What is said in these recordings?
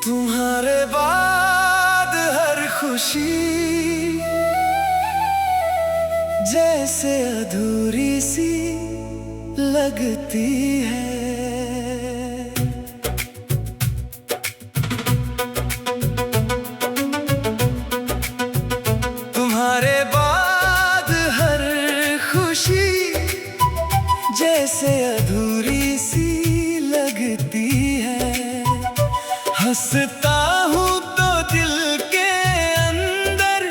तुम्हारे बाद हर खुशी जैसे अधूरी सी लगती है। तुम्हारे बाद हर खुशी जैसे अधूरी सी लगती है। हंसता हूँ तो दिल के अंदर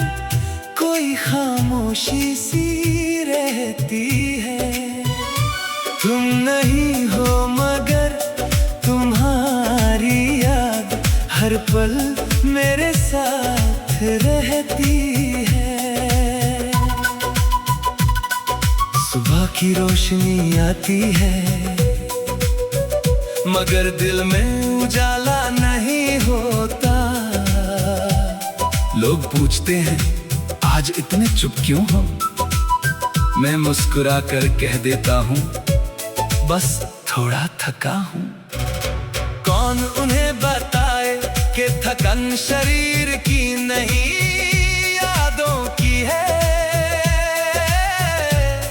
कोई खामोशी सी रहती है। तुम नहीं हो मगर तुम्हारी याद हर पल मेरे साथ रहती है। सुबह की रोशनी आती है मगर दिल में उजाला नहीं होता। लोग पूछते हैं आज इतने चुप क्यों हो। मैं मुस्कुरा कर कह देता हूँ बस थोड़ा थका हूँ। कौन उन्हें बताए कि थकन शरीर की नहीं यादों की है।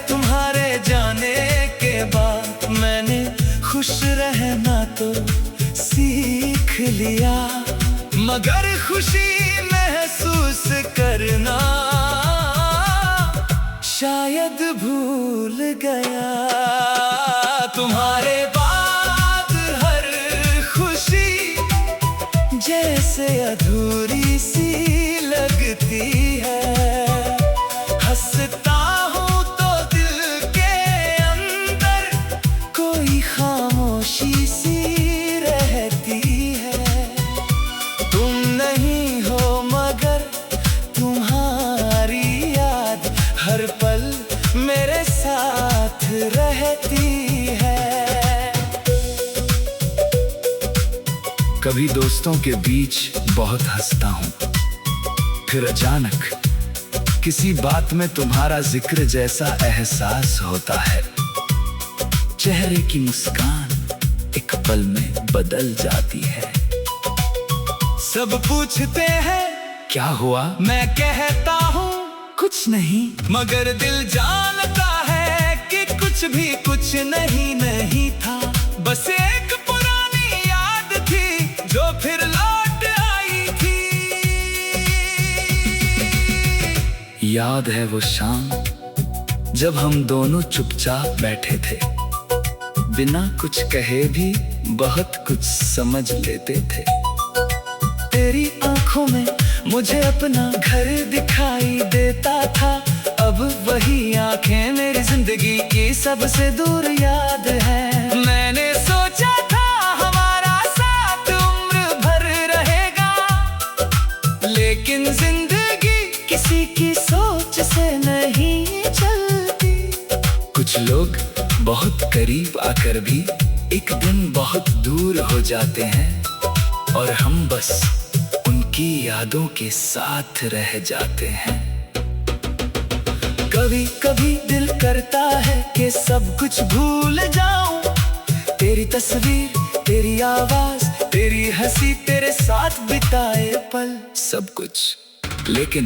तुम्हारे जाने के बाद मैंने खुश रहना तो सीख लिया मगर खुशी महसूस करना शायद भूल गया। तुम्हारे बाद हर खुशी जैसे अधूरी सी लगती है। हंसता हूँ तो दिल के अंदर कोई खामोशी सी रहती है। तुम नहीं हो मगर तुम्हारी याद हर पल मेरे साथ रहती है। कभी दोस्तों के बीच बहुत हंसता हूँ फिर अचानक किसी बात में तुम्हारा जिक्र जैसा एहसास होता है। चेहरे की मुस्कान एक पल में बदल जाती है। सब पूछते हैं क्या हुआ, मैं कहता हूँ कुछ नहीं मगर दिल जानता है कि कुछ नहीं था। बस एक पुरानी याद थी जो फिर लौट आई थी। याद है वो शाम जब हम दोनों चुपचाप बैठे थे, बिना कुछ कहे भी बहुत कुछ समझ लेते थे। तेरी आंखों में मुझे अपना घर दिखाई देता था। अब वही आंखें मेरी जिंदगी की सबसे दूर याद है। मैंने सोचा था हमारा साथ उम्र भर रहेगा लेकिन जिंदगी किसी की सोच से नहीं चलती। कुछ लोग बहुत करीब आकर भी एक दिन बहुत दूर हो जाते हैं और हम बस उनकी यादों के साथ रह जाते हैं। कभी कभी दिल करता है कि सब कुछ भूल जाऊं। तेरी तस्वीर, तेरी आवाज, तेरी हंसी, तेरे साथ बिताए पल, सब कुछ। लेकिन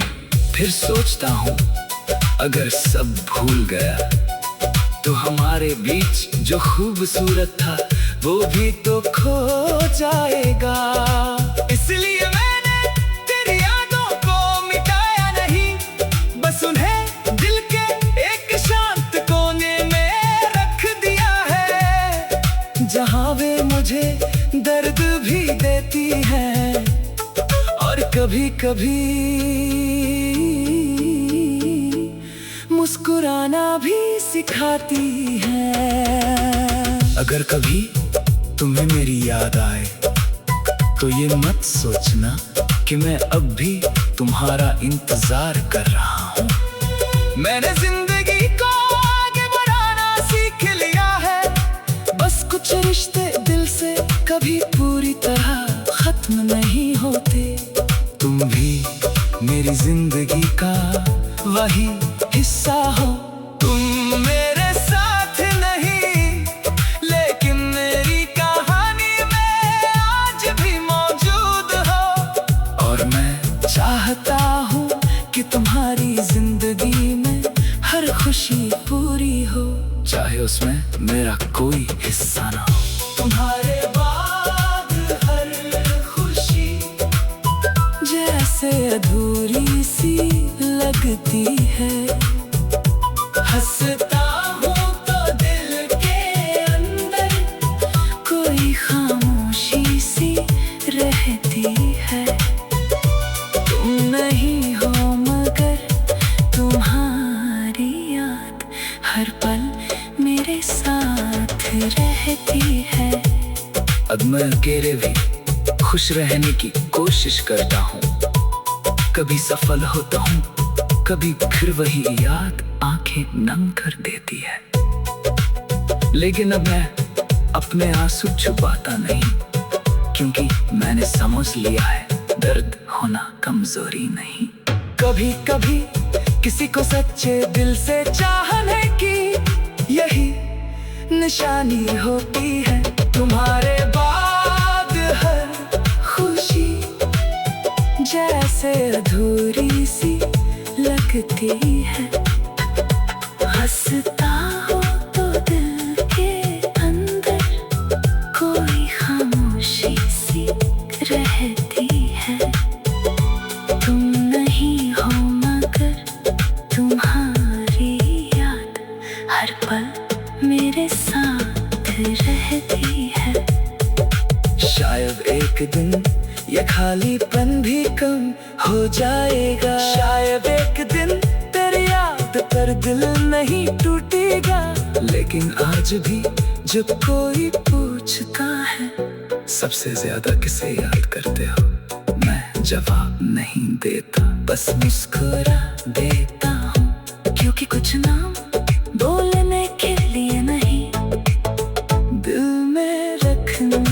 फिर सोचता हूँ अगर सब भूल गया तो हमारे बीच जो खूबसूरत था वो भी तो खो जाएगा। इसलिए मैंने तेरी यादों को मिटाया नहीं, बस उन्हें दिल के एक शांत कोने में रख दिया है जहाँ वे मुझे दर्द भी देती हैं और कभी कभी मुस्कुराना भी सिखाती है। अगर कभी तुम्हें मेरी याद आए तो ये मत सोचना कि मैं अब भी तुम्हारा इंतजार कर रहा हूँ। मैंने जिंदगी को आगे बढ़ाना सीख लिया है। बस कुछ रिश्ते दिल से कभी पूरी तरह खत्म नहीं होते। तुम भी मेरी जिंदगी का वही हिस्सा हो। तुम मेरे साथ नहीं लेकिन मेरी कहानी में आज भी मौजूद अफसाना। तुम्हारे बाद हर खुशी जैसे अधूरी सी लगती है। हंसता हूँ तो दिल के अंदर कोई खामोशी सी रहती है। तुम नहीं हो मगर तुम्हारी याद हर पल मेरे साथ रहती है। अब मैं अकेले भी खुश रहने की कोशिश करता हूँ। कभी सफल होता हूँ, कभी फिर वही याद आंखें नम कर देती है। लेकिन अब मैं अपने आंसू छुपाता नहीं, क्योंकि मैंने समझ लिया है दर्द होना कमजोरी नहीं। कभी कभी किसी को सच्चे दिल से चाहने की यही निशानी होती है। तुम्हारे बाद हर खुशी जैसे अधूरी सी लगती है। हंसता हो तो दिल के अंदर कोई खामोशी सी रहती है। तुम नहीं हो मगर तुम्हारी याद हर पल मेरे साथ रहती है। शायद एक दिन ये खालीपन भी कम हो जाएगा। शायद एक दिन तेरी याद पर दिल नहीं टूटेगा। लेकिन आज भी जब कोई पूछता है सबसे ज्यादा किसे याद करते हो, मैं जवाब नहीं देता, बस मुस्कुरा देता हूँ। क्योंकि कुछ नाम बोलने के लिए नहीं, दिल में रखने।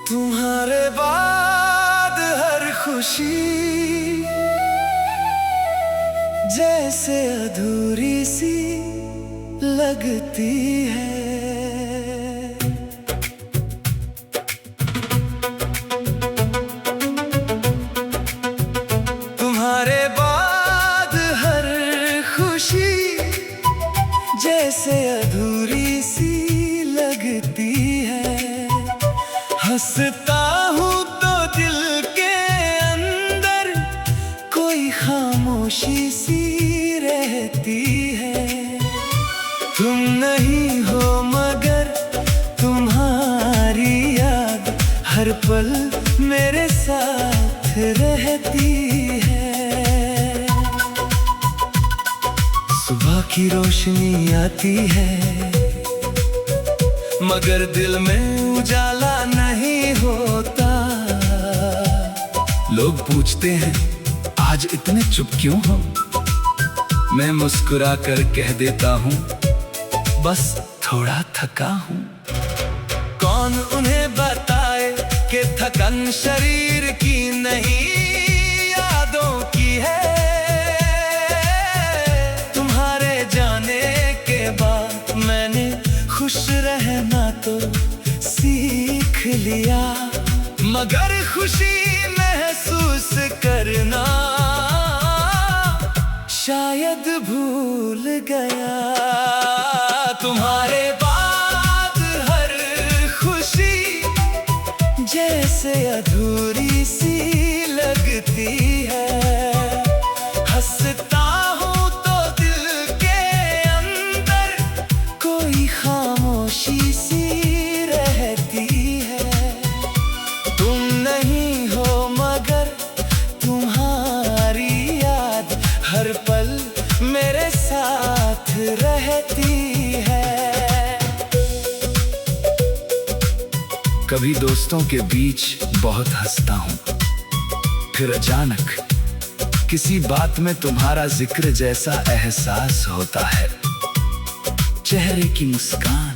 तुम्हारे बाद हर खुशी जैसे अधूरी सी लगती है। तुम्हारे बाद हर खुशी जैसे अधूरी सी लगती है। हंसता हूँ तो दिल के अंदर कोई खामोशी सी रहती है। तुम नहीं हो मगर तुम्हारी याद हर पल मेरे साथ रहती है। सुबह की रोशनी आती है मगर दिल में उजाला नहीं होता। लोग पूछते हैं आज इतने चुप क्यों हो, मैं मुस्कुरा कर कह देता हूँ बस थोड़ा थका हूँ। कौन उन्हें बताए कि थकन शरीर की नहीं यादों की है। तुम्हारे जाने के बाद मैंने खुश रहना तो सीख लिया, मगर खुशी महसूस करना शायद भूल गया। तुम्हारे बाद हर खुशी जैसे अधूरी सी लगती है। हंसता हूँ तो दिल के अंदर कोई खामोशी सी रहती है। तुम नहीं हो मगर तुम्हारी याद हर पल मेरे साथ रहती है। कभी दोस्तों के बीच बहुत हंसता हूँ, फिर अचानक किसी बात में तुम्हारा जिक्र जैसा एहसास होता है। चेहरे की मुस्कान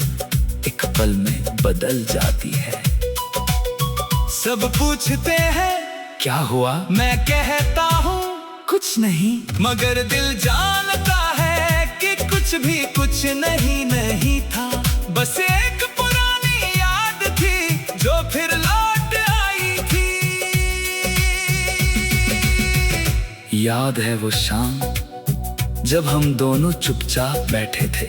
एक पल में बदल जाती है। सब पूछते हैं क्या हुआ, मैं कहता हूँ कुछ नहीं, मगर दिल जानता है कि कुछ नहीं था। बस एक पुरानी याद थी जो फिर लौट आई थी। याद है वो शाम जब हम दोनों चुपचाप बैठे थे,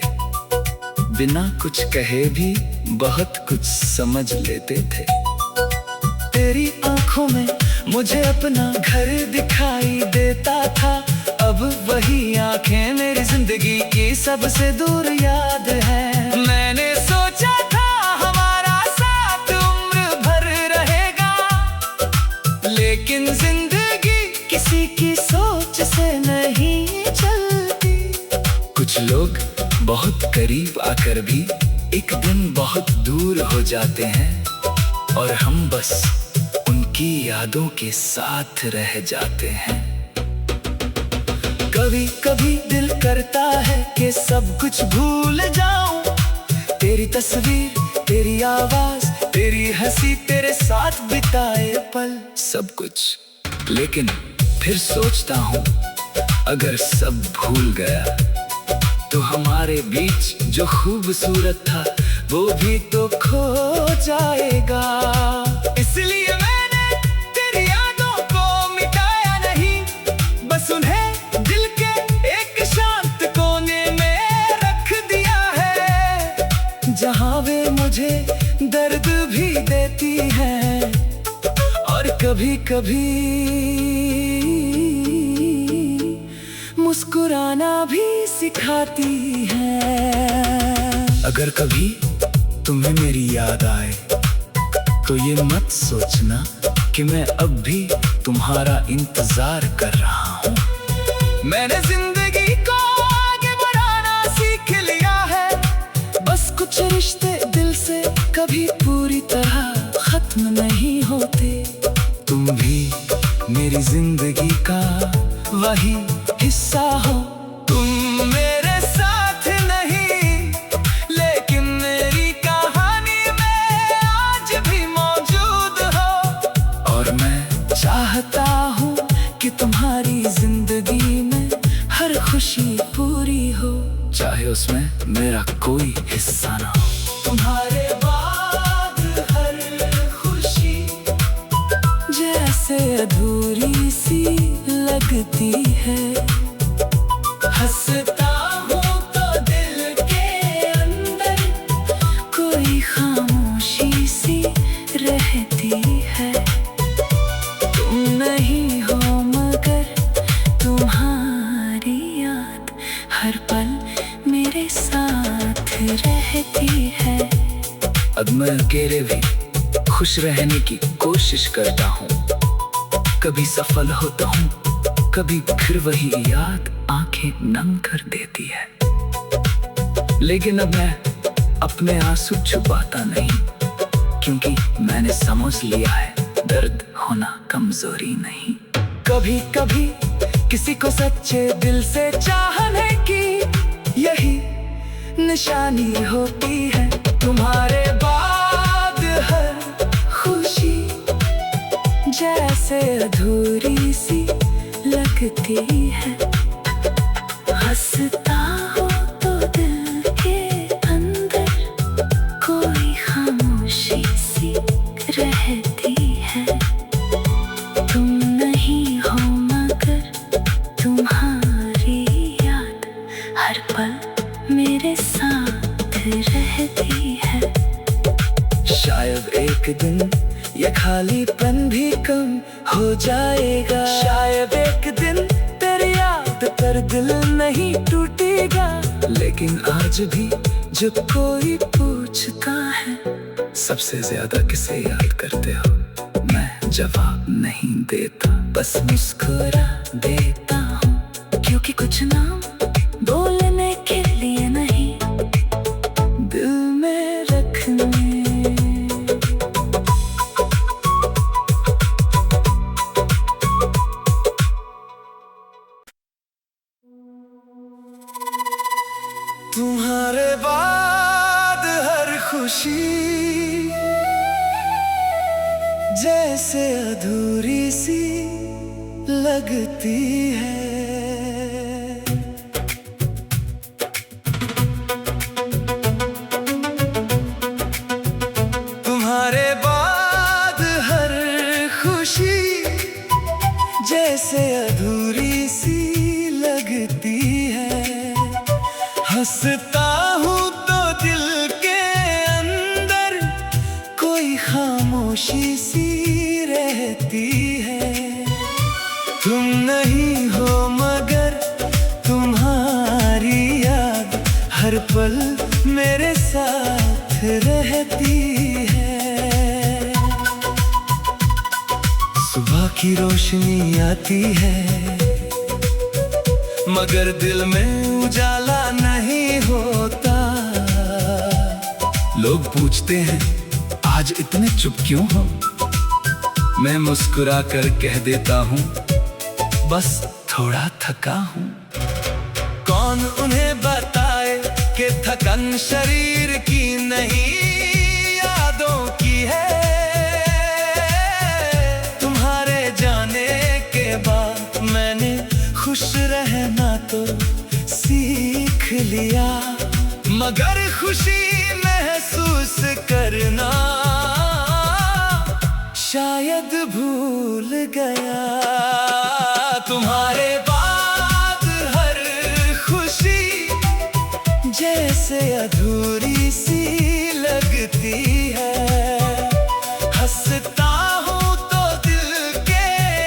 बिना कुछ कहे भी बहुत कुछ समझ लेते थे। तेरी आंखों में मुझे अपना घर दिखाई देता था, अब वही आंखें मेरी जिंदगी की सबसे दूर याद है। मैंने सोचा था हमारा साथ उम्र भर रहेगा, लेकिन जिंदगी किसी की सोच से नहीं चलती। कुछ लोग बहुत करीब आकर भी एक दिन बहुत दूर हो जाते हैं, और हम बस उनकी यादों के साथ रह जाते हैं। कभी कभी दिल करता है कि सब कुछ भूल जाऊं, तेरी तस्वीर, तेरी आवाज, तेरी हंसी, तेरे साथ बिताए पल, सब कुछ। लेकिन फिर सोचता हूँ अगर सब भूल गया तो हमारे बीच जो खूबसूरत था वो भी तो खो जाएगा। इसलिए मैंने तेरी यादों को मिटाया नहीं, बस उन्हें दिल के एक शांत कोने में रख दिया है, जहाँ वे मुझे दर्द भी देती हैं और कभी कभी मुस्कुराना भी सिखाती है। अगर कभी तुम्हें मेरी याद आए तो ये मत सोचना कि मैं अब भी तुम्हारा इंतजार कर रहा हूँ। मैंने जिंदगी को आगे बढ़ाना सीख लिया है, बस कुछ रिश्ते दिल से कभी पूरी तरह खत्म नहीं होते। तुम भी मेरी जिंदगी का वही हिस्सा हो, तुम मेरे साथ नहीं लेकिन मेरी कहानी में आज भी मौजूद हो। और मैं चाहता हूँ कि तुम्हारी जिंदगी में हर खुशी पूरी हो, चाहे उसमें मेरा कोई हिस्सा ना हो। तुम्हारे बाद हर खुशी जैसे अधूरी सी लगती है, हंसता हूँ तो दिल के अंदर कोई खामोशी सी रहती है। तुम नहीं हो मगर तुम्हारी याद हर पल मेरे साथ रहती है। अब मैं अकेले भी खुश रहने की कोशिश करता हूँ, कभी सफल होता हूँ, कभी फिर वही याद आंखें नम कर देती है। लेकिन अब मैं अपने आंसू छुपाता नहीं, क्योंकि मैंने समझ लिया है दर्द होना कमजोरी नहीं। कभी कभी किसी को सच्चे दिल से चाहने की यही निशानी होती है। तुम्हारे बाद हर खुशी जैसे अधूरी सी लगती है, हंसता हो तो दिल के अंदर कोई खामोशी सी रहती है। तुम नहीं हो मगर तुम्हारी याद हर पल मेरे साथ रहती है। शायद एक दिन ये खालीपन भी कम हो जाएगा, शायद एक दिन तेरी याद पर दिल नहीं टूटेगा। लेकिन आज भी जब कोई पूछता है सबसे ज्यादा किसे याद करते हो, मैं जवाब नहीं देता, बस मुस्कुरा देता हूँ, क्योंकि कुछ नाम बोलने के लिए नहीं, दिल में रखने। तुम्हारे बाद हर खुशी जैसे अधूरी सी लगती है। तुम्हारे बाद हर खुशी जैसे अधूरी हंसता हूँ तो दिल के अंदर कोई खामोशी सी रहती है। तुम नहीं हो मगर तुम्हारी याद हर पल मेरे साथ रहती है। सुबह की रोशनी आती है मगर दिल में उजाला नहीं होता। लोग पूछते हैं आज इतने चुप क्यों हो? मैं मुस्कुरा कर कह देता हूँ बस थोड़ा थका हूँ। कौन उन्हें बताए कि थकन शरीर की नहीं यादों की है। तुम्हारे जाने के बाद मैंने खुश रहना तो सीख लिया, मगर खुशी महसूस करना शायद भूल गया। तुम्हारे बाद हर खुशी जैसे अधूरी सी लगती है। हंसता हूँ तो दिल के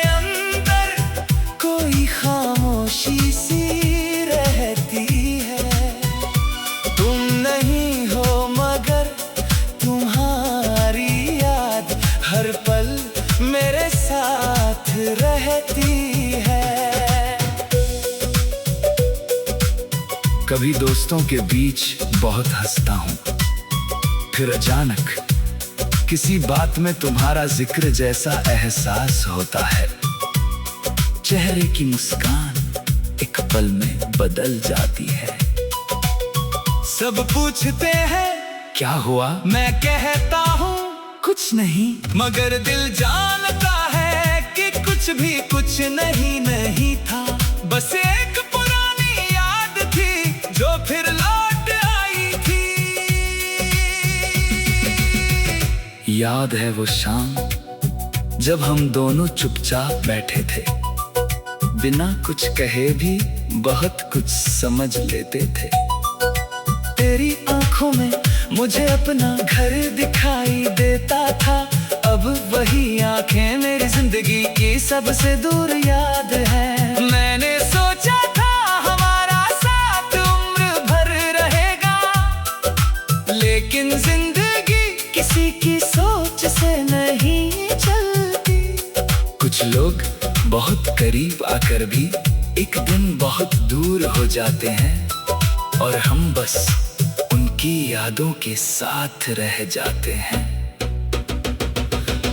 अंदर कोई खामोशी सी रहती है। तुम नहीं हो मगर तुम्हारी याद हर पल मेरे साथ रहती है। कभी दोस्तों के बीच बहुत हंसता हूँ, फिर अचानक किसी बात में तुम्हारा जिक्र जैसा एहसास होता है। चेहरे की मुस्कान एक पल में बदल जाती है। सब पूछते हैं क्या हुआ? मैं कहता हूँ कुछ नहीं, मगर दिल जानता है कि कुछ नहीं था। बस एक पुरानी याद थी जो फिर लौट आई थी। याद है वो शाम जब हम दोनों चुपचाप बैठे थे, बिना कुछ कहे भी बहुत कुछ समझ लेते थे। तेरी आंखों में मुझे अपना घर दिखाई देता था। अब वही आंखें मेरी जिंदगी की सबसे दूर याद है। मैंने सोचा था हमारा साथ उम्र भर रहेगा, लेकिन जिंदगी किसी की सोच से नहीं चलती। कुछ लोग बहुत करीब आकर भी एक दिन बहुत दूर हो जाते हैं, और हम बस उनकी यादों के साथ रह जाते हैं।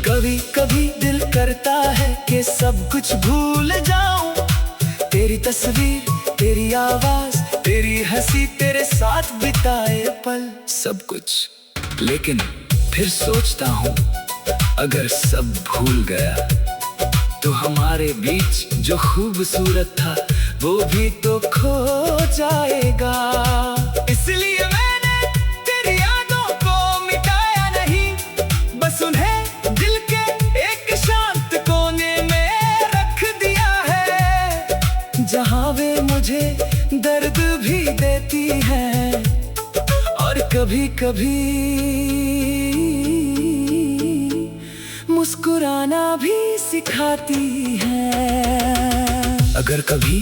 कभी कभी दिल करता है कि सब कुछ भूल जाऊं, तेरी तस्वीर, तेरी आवाज, तेरी हंसी, तेरे साथ बिताए पल, सब कुछ। लेकिन फिर सोचता हूँ अगर सब भूल गया तो हमारे बीच जो खूबसूरत था वो भी तो खो जाएगा। इसलिए मैंने तेरी यादों को मिटाया नहीं, बस उन्हें दिल के एक शांत कोने में रख दिया है, जहाँ वे मुझे दर्द भी देती हैं और कभी कभी मुस्कुराना भी सिखाती है। अगर कभी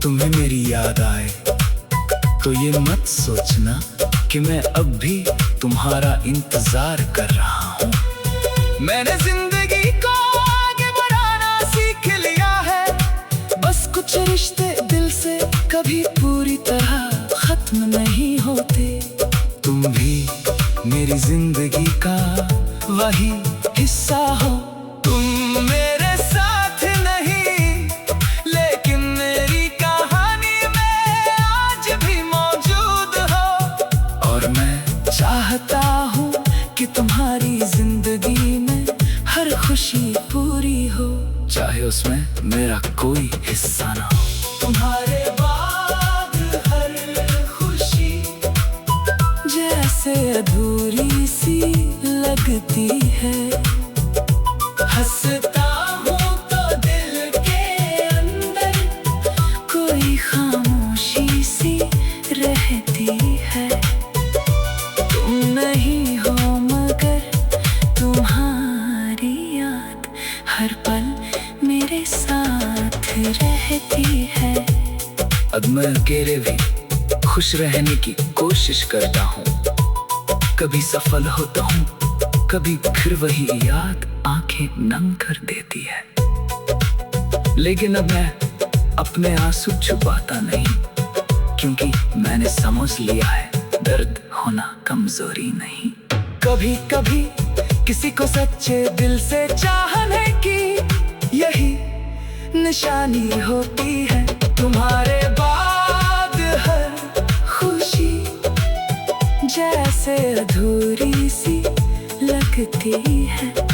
तुम्हें मेरी याद आए तो ये मत सोचना कि मैं अब भी तुम्हारा इंतजार कर रहा हूँ। मैंने जिंदगी को आगे बढ़ाना सीख लिया है, बस कुछ रिश्ते दिल से कभी पूरी तरह खत्म नहीं होते। तुम भी मेरी जिंदगी का वही हिस्सा हो। तुम मेरे साथ नहीं, लेकिन मेरी कहानी में आज भी मौजूद हो। और मैं चाहता हूँ कि तुम्हारी जिंदगी में हर खुशी पूरी हो, चाहे उसमें मेरा कोई हिस्सा ना हो। तुम्हारे बाद हर खुशी जैसे अधूरी सी लगती है। हंसता हूँ तो दिल के अंदर कोई खामोशी सी रहती मेरे साथ रहती है। अब मैं अकेले भी खुश रहने की कोशिश करता हूँ। कभी सफल होता हूँ, कभी फिर वही याद आंखें नम कर देती है। लेकिन अब मैं अपने आंसू छुपाता नहीं, क्योंकि मैंने समझ लिया है दर्द होना कमजोरी नहीं। कभी कभी किसी को सच्चे दिल से चाहने की यही निशानी होती है। तुम्हारे बाद हर खुशी जैसे अधूरी सी लगती है।